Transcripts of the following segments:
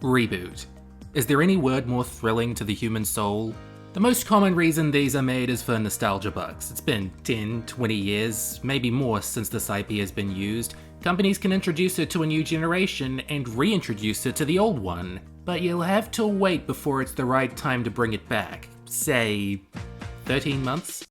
Reboot. Is there any word more thrilling to the human soul? The most common reason these are made is for nostalgia bucks. It's been 10, 20 years, maybe more since this IP has been used. Companies can introduce it to a new generation and reintroduce it to the old one, but you'll have to wait before it's the right time to bring it back. Say, 13 months?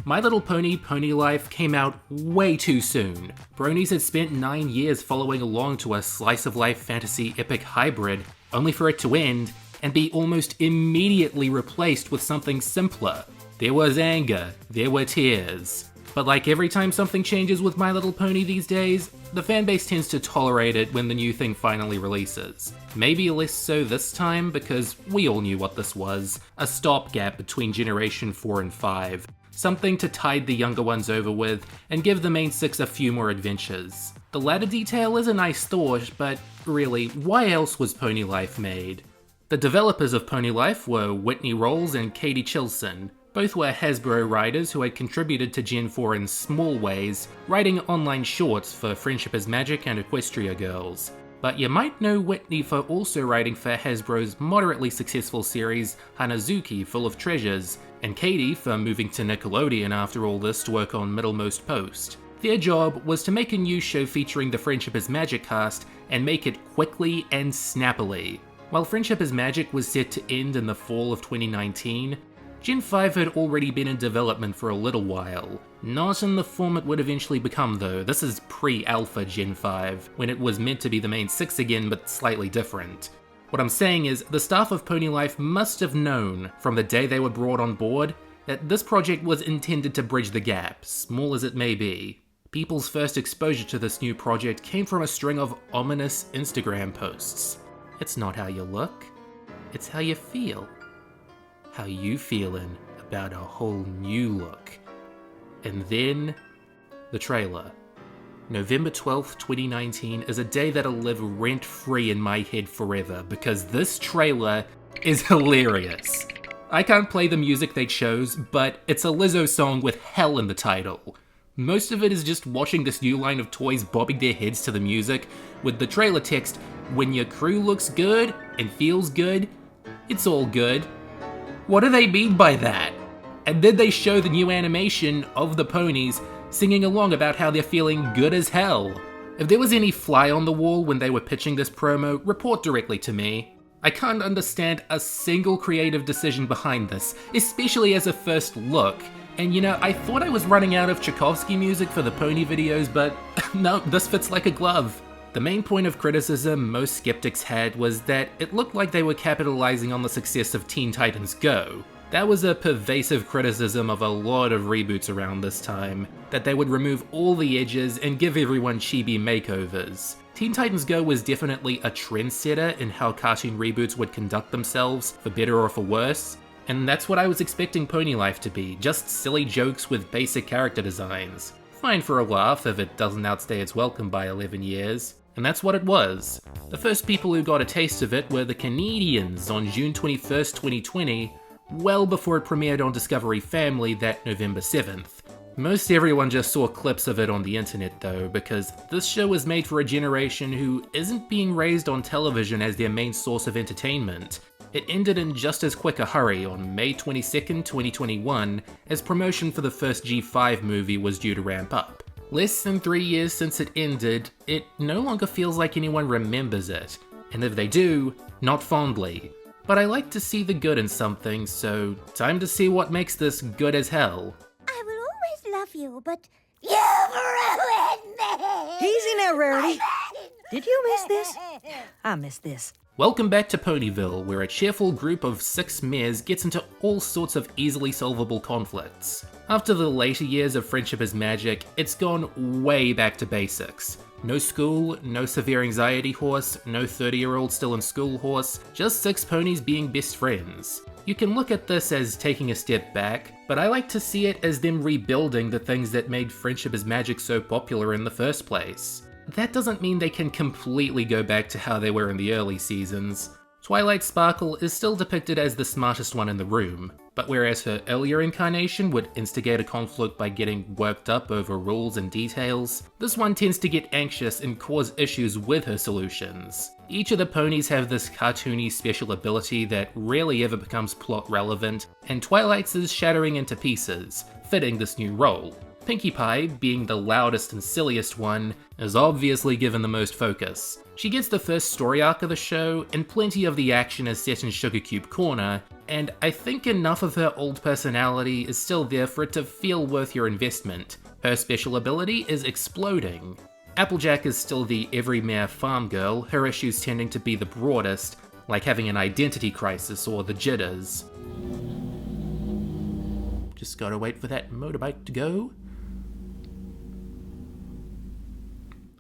My Little Pony: Pony Life came out way too soon. Bronies had spent 9 years following along to a slice-of-life fantasy epic hybrid, only for it to end and be almost immediately replaced with something simpler. There was anger, there were tears. But like every time something changes with My Little Pony these days, the fanbase tends to tolerate it when the new thing finally releases. Maybe less so this time, because we all knew what this was. A stopgap between Generation 4 and 5. Something to tide the younger ones over with, and give the main six a few more adventures. The latter detail is a nice thought, but really, why else was Pony Life made? The developers of Pony Life were Whitney Rolls and Katie Chilson. Both were Hasbro writers who had contributed to Gen 4 in small ways, writing online shorts for Friendship is Magic and Equestria Girls. But you might know Whitney for also writing for Hasbro's moderately successful series Hanazuki Full of Treasures, and Katie for moving to Nickelodeon after all this to work on Middlemost Post. Their job was to make a new show featuring the Friendship is Magic cast and make it quickly and snappily. While Friendship is Magic was set to end in the fall of 2019, Gen 5 had already been in development for a little while. Not in the form it would eventually become though. This is pre-alpha Gen 5, when it was meant to be the main 6 again but slightly different. What I'm saying is, the staff of Pony Life must have known, from the day they were brought on board, that this project was intended to bridge the gap, small as it may be. People's first exposure to this new project came from a string of ominous Instagram posts. It's not how you look, it's how you feel. How you feeling about a whole new look. And then, the trailer. November 12th, 2019 is a day that'll live rent-free in my head forever, because this trailer is hilarious. I can't play the music they chose, but it's a Lizzo song with hell in the title. Most of it is just watching this new line of toys bobbing their heads to the music, with the trailer text, "When your crew looks good and feels good, it's all good." What do they mean by that? And then they show the new animation of the ponies singing along about how they're feeling good as hell. If there was any fly on the wall when they were pitching this promo, report directly to me. I can't understand a single creative decision behind this, especially as a first look. And you know, I thought I was running out of Tchaikovsky music for the pony videos, but no, this fits like a glove. The main point of criticism most skeptics had was that it looked like they were capitalizing on the success of Teen Titans Go. That was a pervasive criticism of a lot of reboots around this time, that they would remove all the edges and give everyone chibi makeovers. Teen Titans Go was definitely a trendsetter in how cartoon reboots would conduct themselves, for better or for worse, and that's what I was expecting Pony Life to be, just silly jokes with basic character designs. Fine for a laugh if it doesn't outstay its welcome by 11 years. And that's what it was. The first people who got a taste of it were the Canadians on June 21st, 2020, well before it premiered on Discovery Family that November 7th. Most everyone just saw clips of it on the internet though, because this show was made for a generation who isn't being raised on television as their main source of entertainment. It ended in just as quick a hurry on May 22nd, 2021, as promotion for the first G5 movie was due to ramp up. Less than 3 years since it ended, it no longer feels like anyone remembers it, and if they do, not fondly. But I like to see the good in something, so time to see what makes this good as hell. I will always love you, but you've ruined me! Easy now, Rarity. Did you miss this? I missed this. Welcome back to Ponyville, where a cheerful group of 6 mares gets into all sorts of easily solvable conflicts. After the later years of Friendship is Magic, it's gone way back to basics. No school, no severe anxiety horse, no 30-year-old still in school horse, just 6 ponies being best friends. You can look at this as taking a step back, but I like to see it as them rebuilding the things that made Friendship is Magic so popular in the first place. That doesn't mean they can completely go back to how they were in the early seasons. Twilight Sparkle is still depicted as the smartest one in the room. But whereas her earlier incarnation would instigate a conflict by getting worked up over rules and details, this one tends to get anxious and cause issues with her solutions. Each of the ponies have this cartoony special ability that rarely ever becomes plot relevant, and Twilight's is shattering into pieces, fitting this new role. Pinkie Pie, being the loudest and silliest one, is obviously given the most focus. She gets the first story arc of the show, and plenty of the action is set in Sugar Cube Corner, and I think enough of her old personality is still there for it to feel worth your investment. Her special ability is exploding. Applejack is still the everyman farm girl, her issues tending to be the broadest, like having an identity crisis or the jitters. Just gotta wait for that motorbike to go.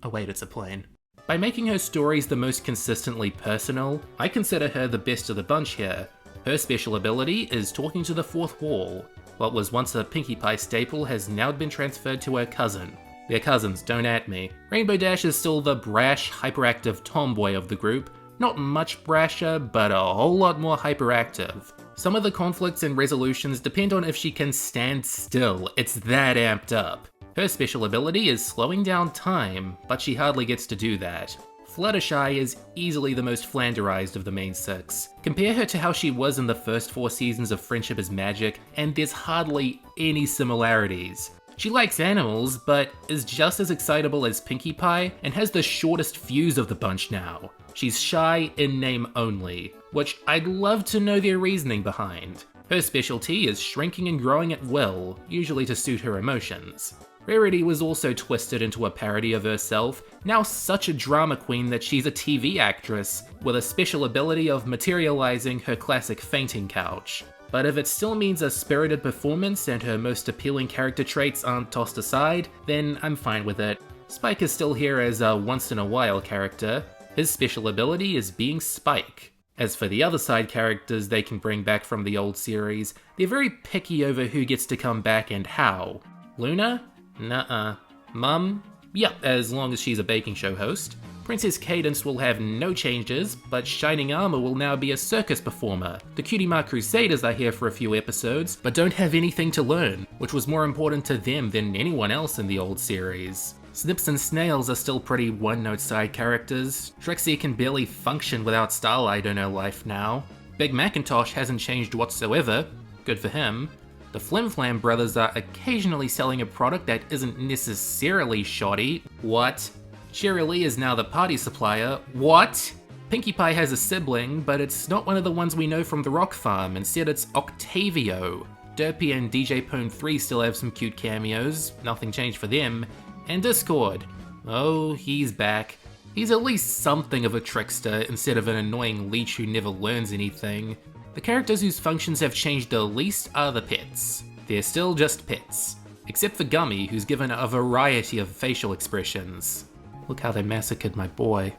Oh wait, it's a plane. By making her stories the most consistently personal, I consider her the best of the bunch here. Her special ability is talking to the fourth wall. What was once a Pinkie Pie staple has now been transferred to her cousin. They're cousins, don't at me. Rainbow Dash is still the brash, hyperactive tomboy of the group. Not much brasher, but a whole lot more hyperactive. Some of the conflicts and resolutions depend on if she can stand still, it's that amped up. Her special ability is slowing down time, but she hardly gets to do that. Fluttershy is easily the most Flanderized of the main six. Compare her to how she was in the first 4 seasons of Friendship is Magic, and there's hardly any similarities. She likes animals, but is just as excitable as Pinkie Pie, and has the shortest fuse of the bunch now. She's shy in name only, which I'd love to know their reasoning behind. Her specialty is shrinking and growing at will, usually to suit her emotions. Rarity was also twisted into a parody of herself, now such a drama queen that she's a TV actress, with a special ability of materializing her classic fainting couch. But if it still means a spirited performance and her most appealing character traits aren't tossed aside, then I'm fine with it. Spike is still here as a once-in-a-while character. His special ability is being Spike. As for the other side characters they can bring back from the old series, they're very picky over who gets to come back and how. Luna? Nuh-uh. Mum? Yep, as long as she's a baking show host. Princess Cadance will have no changes, but Shining Armor will now be a circus performer. The Cutie Mark Crusaders are here for a few episodes, but don't have anything to learn, which was more important to them than anyone else in the old series. Snips and Snails are still pretty one-note side characters. Trixie can barely function without Starlight in her life now. Big Macintosh hasn't changed whatsoever. Good for him. The Flim Flam brothers are occasionally selling a product that isn't necessarily shoddy. What? Cherry Lee is now the party supplier. What? Pinkie Pie has a sibling, but it's not one of the ones we know from the Rock Farm. Instead, it's Octavio. Derpy and DJ Pone 3 still have some cute cameos. Nothing changed for them. And Discord. Oh, he's back. He's at least something of a trickster instead of an annoying leech who never learns anything. The characters whose functions have changed the least are the pets. They're still just pets. Except for Gummy, who's given a variety of facial expressions. Look how they massacred my boy.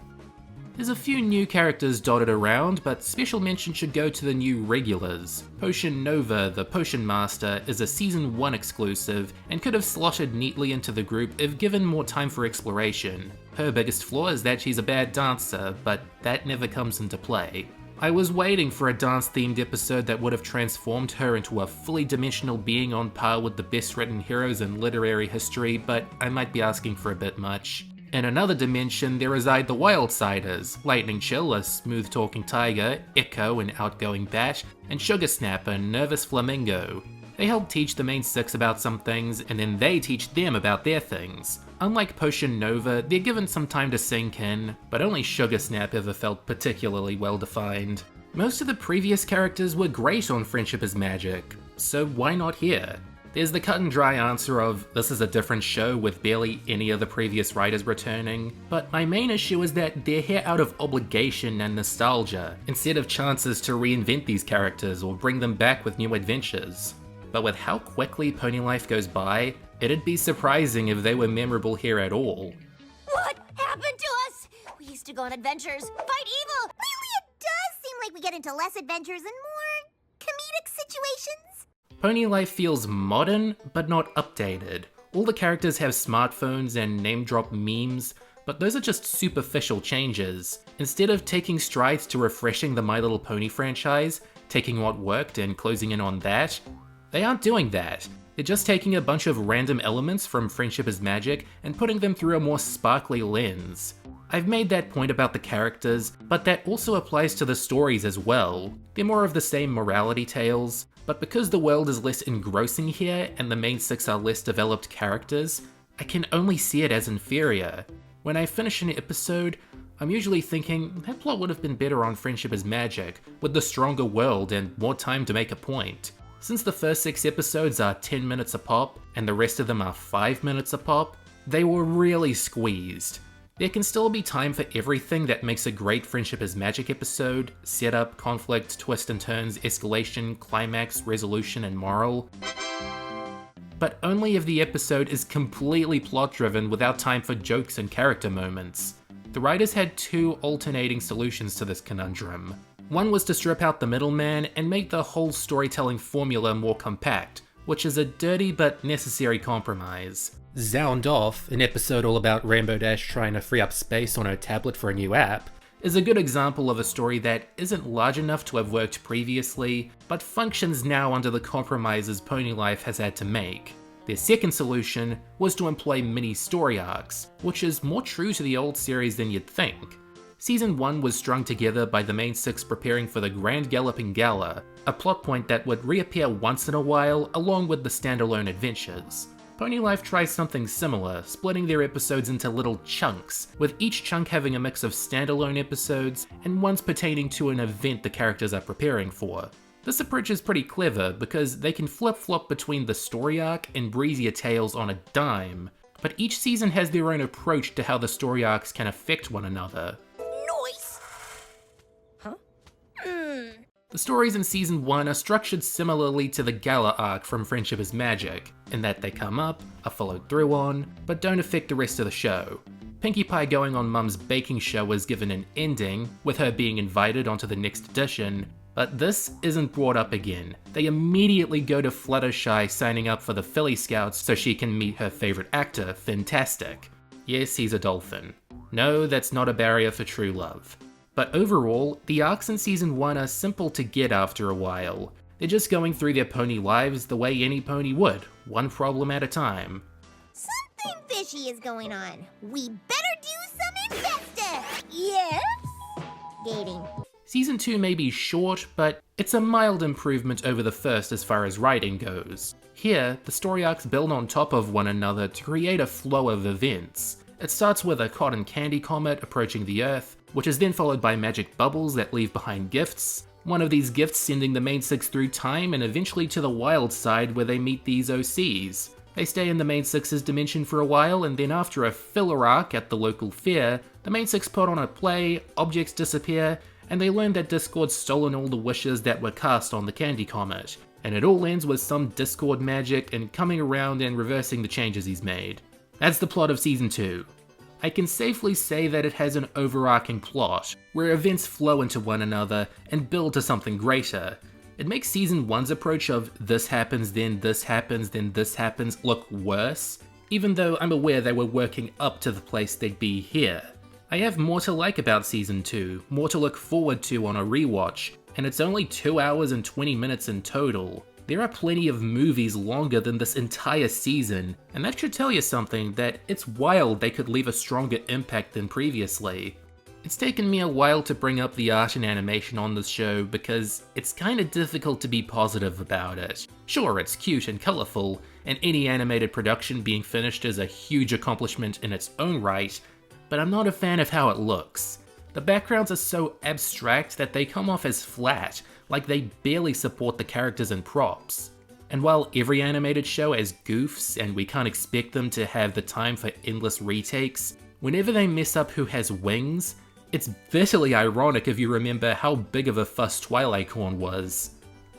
There's a few new characters dotted around, but special mention should go to the new regulars. Potion Nova, the Potion Master, is a Season 1 exclusive, and could have slotted neatly into the group if given more time for exploration. Her biggest flaw is that she's a bad dancer, but that never comes into play. I was waiting for a dance-themed episode that would have transformed her into a fully dimensional being on par with the best-written heroes in literary history, but I might be asking for a bit much. In another dimension, there reside the Wildsiders, Lightning Chill, a smooth-talking tiger, Echo, an outgoing bat, and Sugar Snap, a nervous flamingo. They help teach the main six about some things, and then they teach them about their things. Unlike Potion Nova, they're given some time to sink in, but only Sugar Snap ever felt particularly well-defined. Most of the previous characters were great on Friendship is Magic, so why not here? There's the cut-and-dry answer of, this is a different show with barely any of the previous writers returning, but my main issue is that they're here out of obligation and nostalgia, instead of chances to reinvent these characters or bring them back with new adventures. But with how quickly Pony Life goes by, it'd be surprising if they were memorable here at all. What happened to us? We used to go on adventures, fight evil. Lately it does seem like we get into less adventures and more comedic situations. Pony Life feels modern, but not updated. All the characters have smartphones and name-drop memes, but those are just superficial changes. Instead of taking strides to refreshing the My Little Pony franchise, taking what worked and closing in on that. They aren't doing that. They're just taking a bunch of random elements from Friendship is Magic and putting them through a more sparkly lens. I've made that point about the characters, but that also applies to the stories as well. They're more of the same morality tales, but because the world is less engrossing here and the main 6 are less developed characters, I can only see it as inferior. When I finish an episode, I'm usually thinking that plot would have been better on Friendship is Magic, with the stronger world and more time to make a point. Since the first 6 episodes are 10 minutes a pop, and the rest of them are 5 minutes a pop, they were really squeezed. There can still be time for everything that makes a great Friendship is Magic episode: setup, conflict, twist and turns, escalation, climax, resolution, and moral. But only if the episode is completely plot-driven without time for jokes and character moments. The writers had 2 alternating solutions to this conundrum. One was to strip out the middleman and make the whole storytelling formula more compact, which is a dirty but necessary compromise. Zound Off, an episode all about Rainbow Dash trying to free up space on her tablet for a new app, is a good example of a story that isn't large enough to have worked previously, but functions now under the compromises Pony Life has had to make. Their second solution was to employ mini story arcs, which is more true to the old series than you'd think. Season 1 was strung together by the main 6 preparing for the Grand Galloping Gala, a plot point that would reappear once in a while along with the standalone adventures. Pony Life tries something similar, splitting their episodes into little chunks, with each chunk having a mix of standalone episodes and ones pertaining to an event the characters are preparing for. This approach is pretty clever because they can flip-flop between the story arc and breezier tales on a dime, but each season has their own approach to how the story arcs can affect one another. Noise! Huh? The stories in Season 1 are structured similarly to the Gala arc from Friendship is Magic, in that they come up, are followed through on, but don't affect the rest of the show. Pinkie Pie going on Mum's baking show is given an ending, with her being invited onto the next edition, but this isn't brought up again. They immediately go to Fluttershy signing up for the Philly Scouts so she can meet her favourite actor, Fantastic. Yes, he's a dolphin. No, that's not a barrier for true love. But overall, the arcs in Season 1 are simple to get after a while. They're just going through their pony lives the way any pony would, one problem at a time. Something fishy is going on. We better do some investing. Yes? Dating. Season 2 may be short, but it's a mild improvement over the first as far as writing goes. Here, the story arcs build on top of one another to create a flow of events. It starts with a cotton candy comet approaching the Earth, which is then followed by magic bubbles that leave behind gifts, one of these gifts sending the main 6 through time and eventually to the wild side where they meet these OCs. They stay in the main 6's dimension for a while, and then after a filler arc at the local fair, the main 6 put on a play, objects disappear, and they learn that Discord's stolen all the wishes that were cast on the Candy Comet, and it all ends with some Discord magic and coming around and reversing the changes he's made. That's the plot of Season 2. I can safely say that it has an overarching plot, where events flow into one another and build to something greater. It makes Season 1's approach of this happens, then this happens, then this happens look worse, even though I'm aware they were working up to the place they'd be here. I have more to like about Season 2, more to look forward to on a rewatch, and it's only 2 hours and 20 minutes in total. There are plenty of movies longer than this entire season, and that should tell you something, that it's wild they could leave a stronger impact than previously. It's taken me a while to bring up the art and animation on this show because it's kinda difficult to be positive about it. Sure, it's cute and colourful, and any animated production being finished is a huge accomplishment in its own right, but I'm not a fan of how it looks. The backgrounds are so abstract that they come off as flat, like they barely support the characters and props. And while every animated show has goofs and we can't expect them to have the time for endless retakes, whenever they mess up who has wings, it's bitterly ironic if you remember how big of a fuss Twilight Corn was.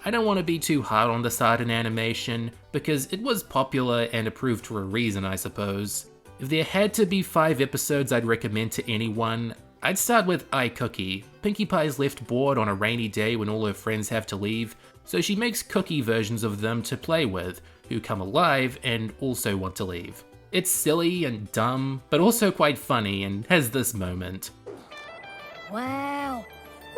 I don't want to be too hard on this art and animation, because it was popular and approved for a reason, I suppose. If there had to be 5 episodes I'd recommend to anyone, I'd start with iCookie. Pinkie Pie's left bored on a rainy day when all her friends have to leave, so she makes cookie versions of them to play with, who come alive and also want to leave. It's silly and dumb, but also quite funny and has this moment. Wow.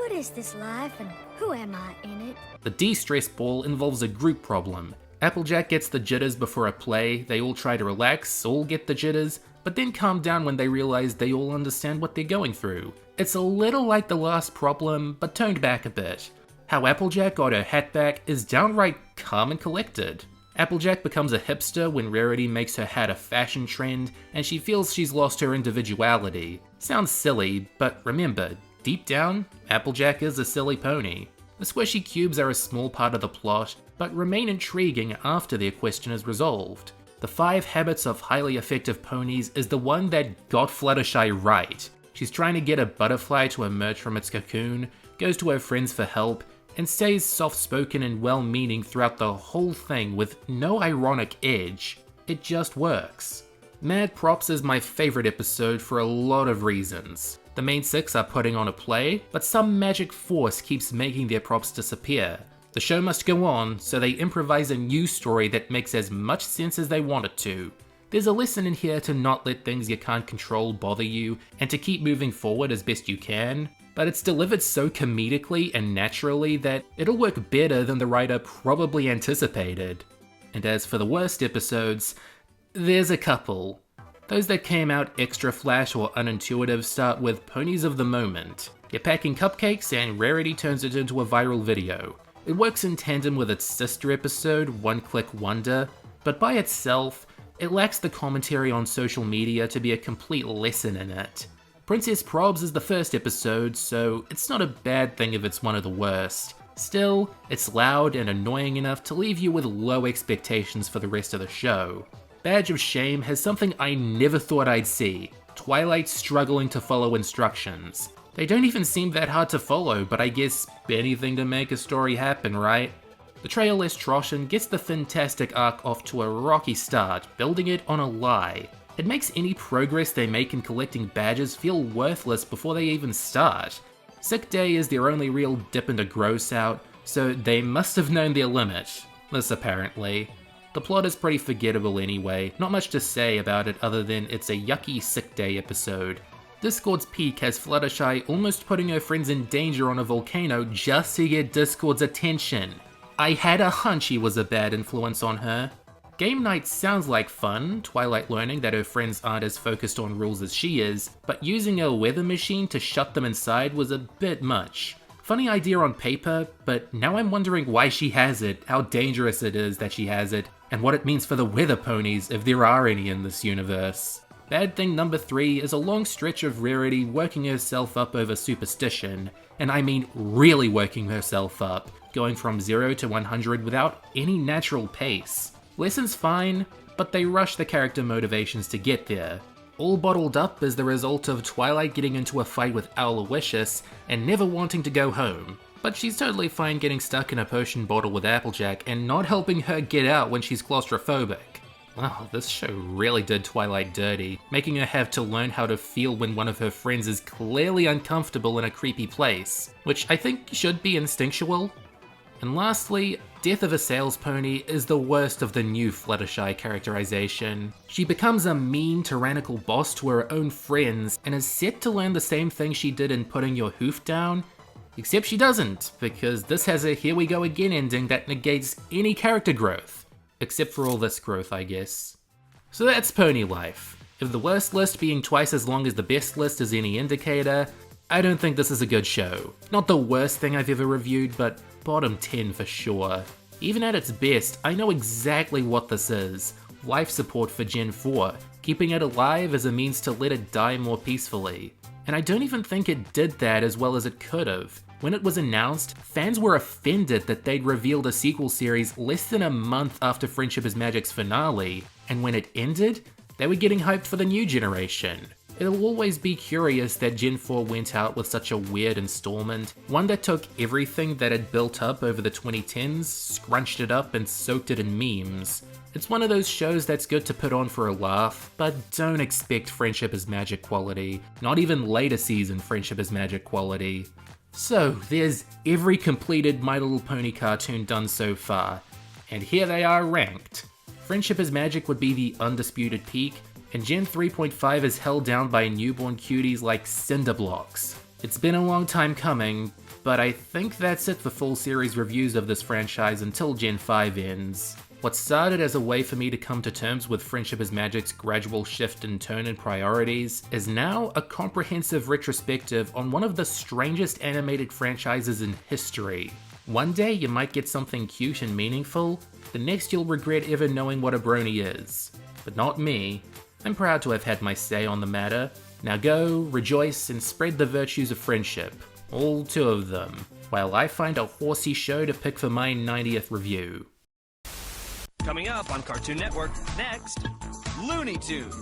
What is this life and who am I in it? The de-stress ball involves a group problem. Applejack gets the jitters before a play, they all try to relax, all get the jitters, but then calm down when they realize they all understand what they're going through. It's a little like the last problem, but toned back a bit. How Applejack got her hat back is downright calm and collected. Applejack becomes a hipster when Rarity makes her hat a fashion trend, and she feels she's lost her individuality. Sounds silly, but remember, deep down, Applejack is a silly pony. The squishy cubes are a small part of the plot, but remain intriguing after their question is resolved. The 5 Habits of Highly Effective Ponies is the one that got Fluttershy right. She's trying to get a butterfly to emerge from its cocoon, goes to her friends for help, and stays soft-spoken and well-meaning throughout the whole thing with no ironic edge. It just works. Mad Props is my favorite episode for a lot of reasons. The main 6 are putting on a play, but some magic force keeps making their props disappear. The show must go on, so they improvise a new story that makes as much sense as they want it to. There's a lesson in here to not let things you can't control bother you, and to keep moving forward as best you can, but it's delivered so comedically and naturally that it'll work better than the writer probably anticipated. And as for the worst episodes, there's a couple. Those that came out extra flash or unintuitive start with Ponies of the Moment. You're packing cupcakes and Rarity turns it into a viral video. It works in tandem with its sister episode, One Click Wonder, but by itself, it lacks the commentary on social media to be a complete lesson in it. Princess Probs is the first episode, so it's not a bad thing if it's one of the worst. Still, it's loud and annoying enough to leave you with low expectations for the rest of the show. Badge of Shame has something I never thought I'd see: Twilight struggling to follow instructions. They don't even seem that hard to follow, but I guess anything to make a story happen, right? Betrayal Les Troshan gets the Fantastic arc off to a rocky start, building it on a lie. It makes any progress they make in collecting badges feel worthless before they even start. Sick Day is their only real dip into gross out, so they must have known their limit. This apparently. The plot is pretty forgettable anyway, not much to say about it other than it's a yucky Sick Day episode. Discord's peak has Fluttershy almost putting her friends in danger on a volcano just to get Discord's attention. I had a hunch he was a bad influence on her. Game night sounds like fun, Twilight learning that her friends aren't as focused on rules as she is, but using a weather machine to shut them inside was a bit much. Funny idea on paper, but now I'm wondering why she has it, how dangerous it is that she has it, and what it means for the weather ponies if there are any in this universe. Bad thing number 3 is a long stretch of Rarity working herself up over superstition, and I mean really working herself up, going from 0 to 100 without any natural pace. Lesson's fine, but they rush the character motivations to get there. All bottled up as the result of Twilight getting into a fight with Owlowiscious and never wanting to go home. But she's totally fine getting stuck in a potion bottle with Applejack and not helping her get out when she's claustrophobic. Wow, this show really did Twilight dirty, making her have to learn how to feel when one of her friends is clearly uncomfortable in a creepy place, which I think should be instinctual. And lastly, Death of a Sales Pony is the worst of the new Fluttershy characterization. She becomes a mean, tyrannical boss to her own friends and is set to learn the same thing she did in Putting Your Hoof Down, except she doesn't, because this has a here we go again ending that negates any character growth. Except for all this growth, I guess. So that's Pony Life. If the worst list being twice as long as the best list is any indicator, I don't think this is a good show. Not the worst thing I've ever reviewed, but bottom 10 for sure. Even at its best, I know exactly what this is. Life support for Gen 4, keeping it alive as a means to let it die more peacefully. And I don't even think it did that as well as it could have. When it was announced, fans were offended that they'd revealed a sequel series less than a month after Friendship is Magic's finale, and when it ended, they were getting hyped for the new generation. It'll always be curious that Gen 4 went out with such a weird installment, one that took everything that had built up over the 2010s, scrunched it up and soaked it in memes. It's one of those shows that's good to put on for a laugh, but don't expect Friendship is Magic quality, not even later season Friendship is Magic quality. So, there's every completed My Little Pony cartoon done so far, and here they are ranked. Friendship is Magic would be the undisputed peak, and Gen 3.5 is held down by newborn cuties like cinder blocks. It's been a long time coming, but I think that's it for full series reviews of this franchise until Gen 5 ends. What started as a way for me to come to terms with Friendship is Magic's gradual shift in tone and priorities is now a comprehensive retrospective on one of the strangest animated franchises in history. One day you might get something cute and meaningful, the next you'll regret ever knowing what a brony is. But not me. I'm proud to have had my say on the matter. Now go, rejoice, and spread the virtues of friendship. All 2 of them. While I find a horsey show to pick for my 90th review. Coming up on Cartoon Network, next, Looney Tunes.